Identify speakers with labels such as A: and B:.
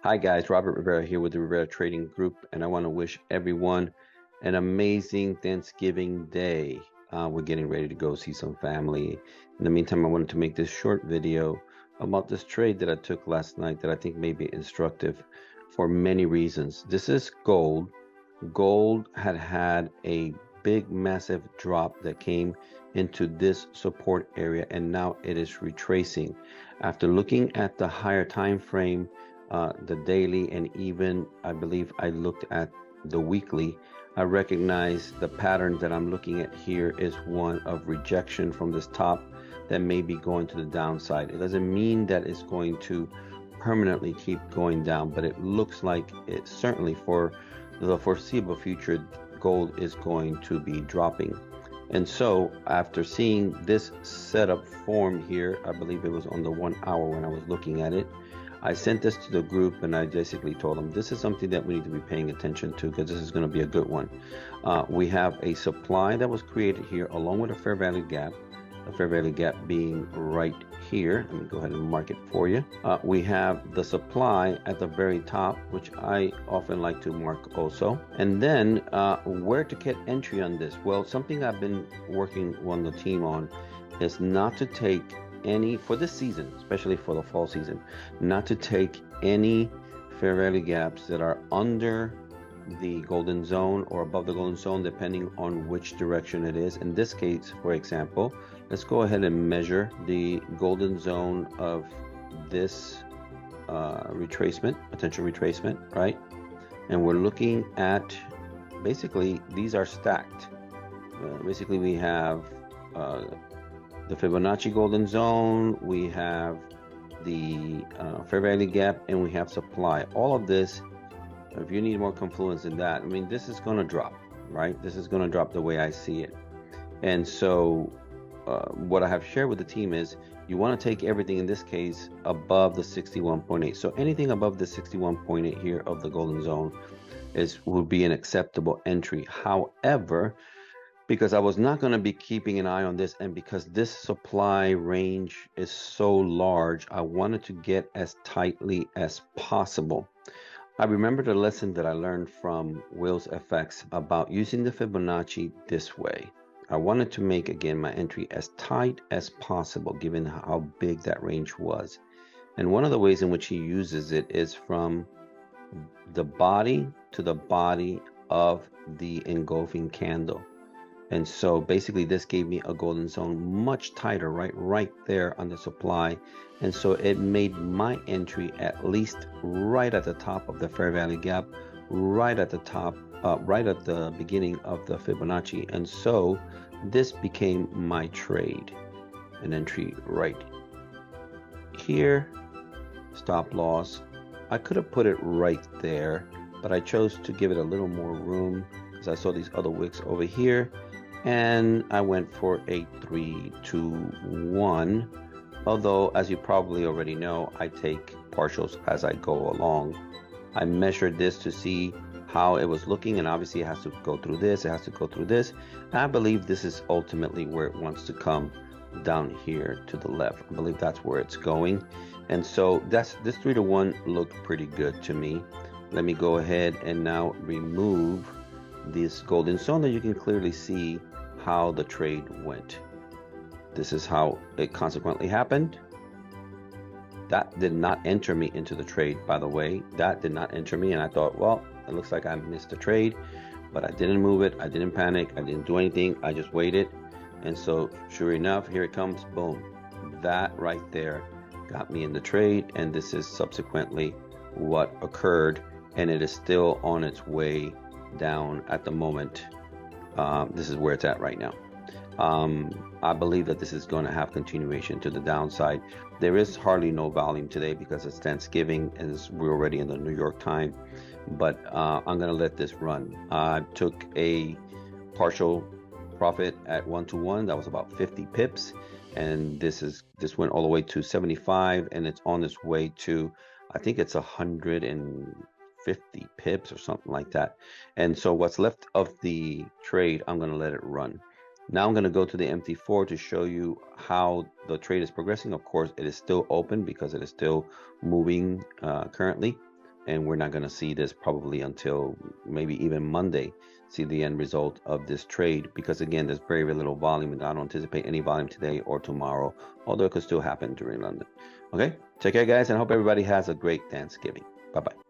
A: Hi guys, Robert Rivera here with the Rivera Trading Group, and I want to wish everyone an amazing Thanksgiving Day. We're getting ready to go see some family. In the meantime, I wanted to make this short video about this trade that I took last night that I think may be instructive for many reasons. This is gold. Gold had a big, massive drop that came into this support area, and now it is retracing. After looking at the higher time frame, the daily, and even I believe I looked at the weekly, I recognize the pattern that I'm looking at here is one of rejection from this top that may be going to the downside. It doesn't mean that it's going to permanently keep going down, but it looks like it certainly for the foreseeable future, gold is going to be dropping. And so after seeing this setup form here, I believe it was on the 1 hour when I was looking at it, I sent this to the group and I basically told them this is something that we need to be paying attention to because this is going to be a good one. We have a supply that was created here along with a fair value gap. The fair value gap being right here. Let me go ahead and mark it for you. We have the supply at the very top, which I often like to mark also. And then where to get entry on this? Well, something I've been working on the team on is not to take any, for this season, especially for the fall season, not to take any fair value gaps that are under the golden zone or above the golden zone, depending on which direction it is. In this case, for example, let's go ahead and measure the golden zone of this retracement, potential retracement, right? And we're looking at, basically, these are stacked. Basically, we have the Fibonacci golden zone, we have the fair value gap, and we have supply. All of this, if you need more confluence than that, I mean, this is going to drop, right? This is going to drop the way I see it. And so what I have shared with the team is you want to take everything in this case above the 61.8. So anything above the 61.8 here of the golden zone would be an acceptable entry. However, because I was not going to be keeping an eye on this, and because this supply range is so large, I wanted to get as tightly as possible. I remember the lesson that I learned from Will's FX about using the Fibonacci this way. I wanted to make, again, my entry as tight as possible, given how big that range was. And one of the ways in which he uses it is from the body to the body of the engulfing candle. And so basically this gave me a golden zone much tighter, right there on the supply. And so it made my entry at least right at the top of the fair value gap, right at the top, right at the beginning of the Fibonacci. And so this became my trade, an entry right here, stop loss. I could have put it right there, but I chose to give it a little more room because I saw these other wicks over here. And I went for a 3, 2, 1. Although, as you probably already know, I take partials as I go along. I measured this to see how it was looking, and obviously it has to go through this, it has to go through this. And I believe this is ultimately where it wants to come, down here to the left. I believe that's where it's going. And so this 3 to 1 looked pretty good to me. Let me go ahead and now remove this golden zone that you can clearly see how the trade went. This is how it consequently happened. That did not enter me into the trade, by the way. That did not enter me, and I thought, well, it looks like I missed the trade, but I didn't move it. I didn't panic. I didn't do anything. I just waited. And so sure enough, here it comes. Boom. That right there got me in the trade, and this is subsequently what occurred, and it is still on its way down at the moment. This is where it's at right now. I believe that this is going to have continuation to the downside. There is hardly no volume today because it's Thanksgiving and we're already in the New York time, but I'm going to let this run. I took a partial profit at 1-to-1. That was about 50 pips, and this went all the way to 75, and it's on its way to, I think it's 150 pips or something like that. And so what's left of the trade, I'm going to let it run. Now I'm going to go to the MT4 to show you how the trade is progressing. Of course, it is still open because it is still moving currently. and we're not going to see this probably until maybe even Monday, see the end result of this trade, because again, there's very, very little volume, and I don't anticipate any volume today or tomorrow, although it could still happen during London. Okay, take care, guys, and I hope everybody has a great Thanksgiving. Bye-bye.